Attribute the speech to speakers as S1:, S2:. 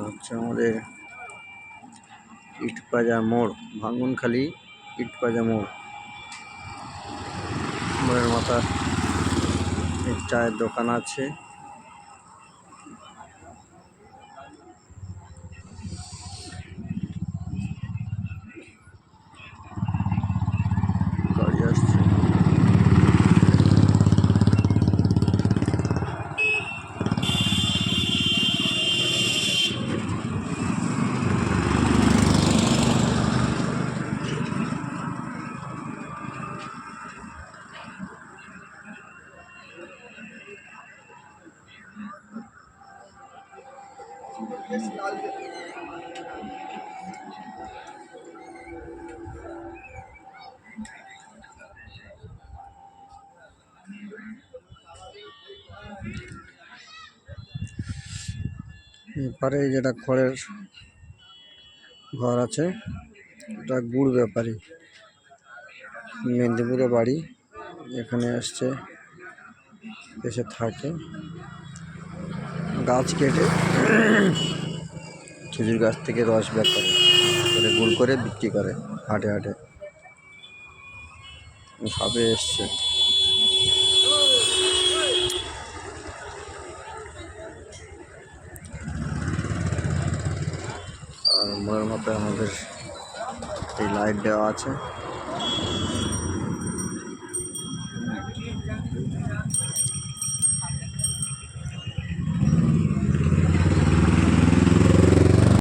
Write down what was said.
S1: হচ্ছে আমাদের ইটপাজা মোড়, ভাঙ্গনখালি ইটপাজা মোড়। মোড়ের মাথায় চায়ের দোকান আছে। গাড়ি আসছে। এপারে যেটা খড়ের ঘর আছে, এটা গুড় ব্যাপারী, মেদিনীপুরে বাড়ি, এখানে আসছে, এসে থাকে, গাছ কেটে খেজুর গাছ থেকে রস বের করে গুড় করে বিক্রি করে হাটে হাটে। সবে এসছে। আর মোড়ের মধ্যে আমাদের এই লাইট দেওয়া আছে।